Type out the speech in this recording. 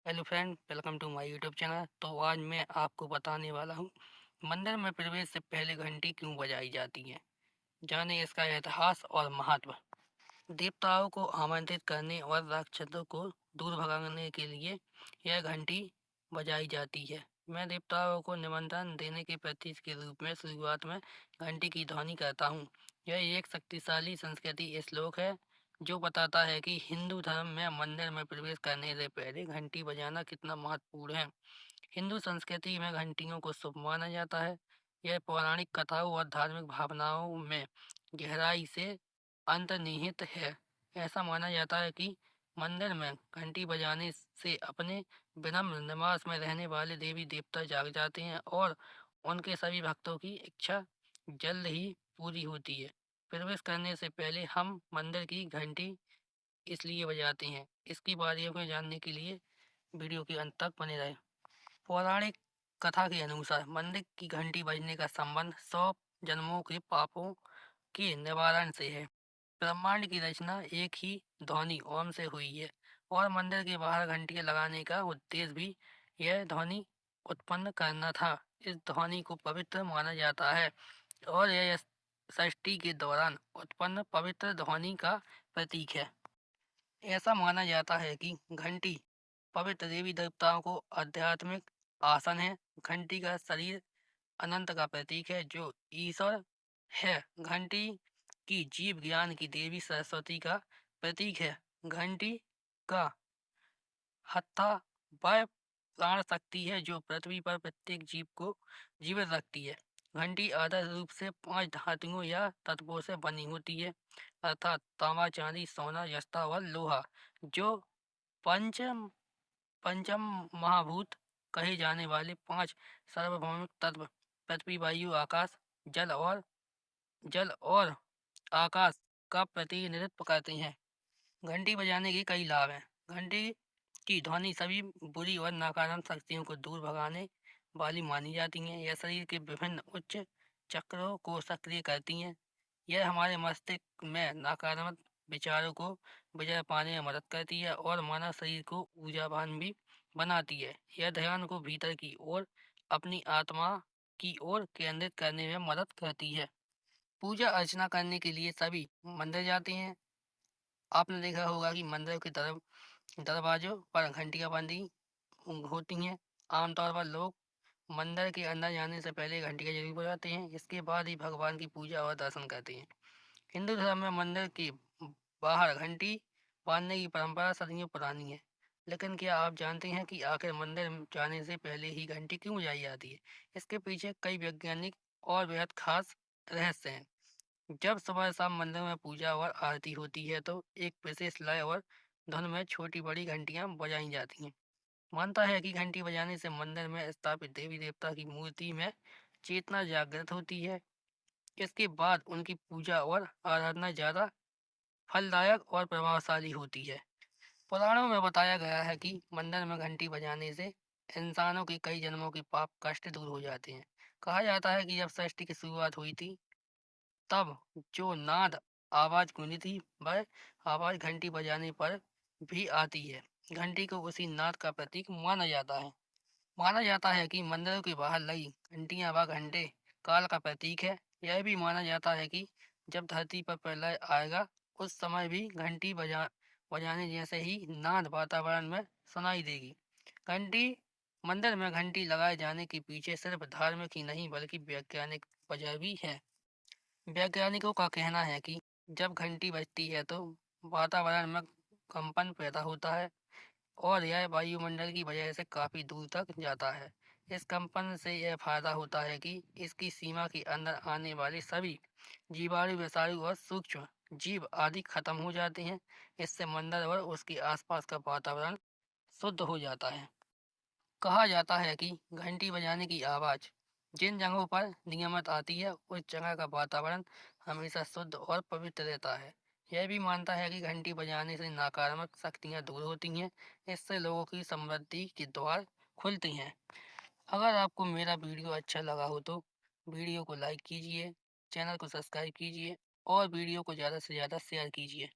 Hello friend, welcome to my YouTube channel. तो आज मैं आपको बताने वाला हूँ मंदिर में प्रवेश से पहले घंटी क्यों बजाई जाती है। जाने इसका इतिहास और महत्व। देवताओं को आमंत्रित करने और राक्षसों को दूर भगाने के लिए यह घंटी बजाई जाती है। मैं देवताओं को निमंत्रण देने के प्रतीक के रूप में शुरुआत में घंटी की ध्वनि करता हूँ। यह एक शक्तिशाली संस्कृति श्लोक है जो बताता है कि हिंदू धर्म में मंदिर में प्रवेश करने से पहले घंटी बजाना कितना महत्वपूर्ण है। हिंदू संस्कृति में घंटियों को शुभ माना जाता है। यह पौराणिक कथाओं और धार्मिक भावनाओं में गहराई से अंतर्निहित है। ऐसा माना जाता है कि मंदिर में घंटी बजाने से अपने विनम्र निवास में रहने वाले देवी देवता जाग जाते हैं और उनके सभी भक्तों की इच्छा जल्द ही पूरी होती है। प्रवेश करने से पहले हम मंदिर की घंटी इसलिए बजाते हैं। इसकी बारीकियों को जानने के लिए वीडियो के अंत तक बने रहें। पौराणिक कथा के अनुसार मंदिर की घंटी बजने का संबंध 100 जन्मों के पापों के निवारण से है। ब्रह्मांड की रचना एक ही ध्वनि ओम से हुई है और मंदिर के बाहर घंटियां लगाने का उद्देश्य भी यह ध्वनि उत्पन्न करना था। इस ध्वनि को पवित्र माना जाता है और यह सृष्टि के दौरान उत्पन्न पवित्र ध्वनि का प्रतीक है। ऐसा माना जाता है कि घंटी पवित्र देवी देवताओं को आध्यात्मिक आसन है। घंटी का शरीर अनंत का प्रतीक है जो ईश्वर है। घंटी की जीव ज्ञान की देवी सरस्वती का प्रतीक है। घंटी का हत्था वह प्राण शक्ति है जो पृथ्वी पर प्रत्येक जीव को जीवित रखती है। घंटी आदर्श रूप से 5 धातुओं या तत्वों से बनी होती है, अर्थात तांबा, चांदी, सोना, जस्ता और लोहा, जो पंच पंचम महाभूत कहे जाने वाले 5 सार्वभौमिक तत्व पृथ्वी, वायु, आकाश, जल और जल और आकाश का प्रतिनिधित्व करते हैं। घंटी बजाने के कई लाभ हैं। घंटी की ध्वनि सभी बुरी और नकारात्मक शक्तियों को दूर भगाने वाली मानी जाती हैं। यह शरीर के विभिन्न उच्च चक्रों को सक्रिय करती हैं। यह हमारे मस्तिष्क में नकारात्मक विचारों को विजय पाने में मदद करती है और मानव शरीर को ऊर्जावान भी बनाती है। यह ध्यान को भीतर की ओर अपनी आत्मा की ओर केंद्रित करने में मदद करती है। पूजा अर्चना करने के लिए सभी मंदिर जाते हैं। आपने देखा होगा कि मंदिर की तरफ दरवाजों पर घंटियां बंधी होती हैं। आमतौर पर लोग मंदिर के अंदर जाने से पहले घंटियां जरूर बजाते हैं। इसके बाद ही भगवान की पूजा और दर्शन करते हैं। हिंदू धर्म में मंदिर के बाहर घंटी बांधने की परंपरा सदियों पुरानी है। लेकिन क्या आप जानते हैं कि आखिर मंदिर में जाने से पहले ही घंटी क्यों बजाई जाती है? इसके पीछे कई वैज्ञानिक और बेहद खास रहस्य हैं। जब सुबह शाम मंदिर में पूजा और आरती होती है तो एक विशेष लय और धुन में छोटी बड़ी घंटियां बजाई जाती हैं। मानता है कि घंटी बजाने से मंदिर में स्थापित देवी देवता की मूर्ति में चेतना जागृत होती है। इसके बाद उनकी पूजा और आराधना ज्यादा फलदायक और प्रभावशाली होती है। पुराणों में बताया गया है कि मंदिर में घंटी बजाने से इंसानों के कई जन्मों के पाप कष्ट दूर हो जाते हैं। कहा जाता है कि जब सृष्टि की शुरुआत हुई थी तब जो नाद आवाज गूंजी थी वह आवाज घंटी बजाने पर भी आती है। घंटी को उसी नाद का प्रतीक माना जाता है। माना जाता है कि मंदिरों के बाहर लगी घंटियां व घंटे काल का प्रतीक है। यह भी माना जाता है कि जब धरती पर प्रलय आएगा उस समय भी घंटी बजाने जैसे ही नाद वातावरण में सुनाई देगी। घंटी मंदिर में घंटी लगाए जाने के पीछे सिर्फ धार्मिक ही नहीं बल्कि वैज्ञानिक वजह भी है। वैज्ञानिकों का कहना है कि जब घंटी बजती है तो वातावरण में कंपन पैदा होता है और यह वायुमंडल की वजह से काफी दूर तक जाता है। इस कंपन से यह फायदा होता है कि इसकी सीमा के अंदर आने वाले सभी जीवाणु, विषाणु और सूक्ष्म जीव आदि खत्म हो जाते हैं। इससे मंदिर और उसके आसपास का वातावरण शुद्ध हो जाता है। कहा जाता है कि घंटी बजाने की आवाज जिन जगहों पर नियमित आती है उस जगह का वातावरण हमेशा शुद्ध और पवित्र रहता है। यह भी मानता है कि घंटी बजाने से नकारात्मक शक्तियां दूर होती हैं। इससे लोगों की समृद्धि के द्वार खुलते हैं। अगर आपको मेरा वीडियो अच्छा लगा हो तो वीडियो को लाइक कीजिए, चैनल को सब्सक्राइब कीजिए और वीडियो को ज़्यादा से ज़्यादा शेयर कीजिए।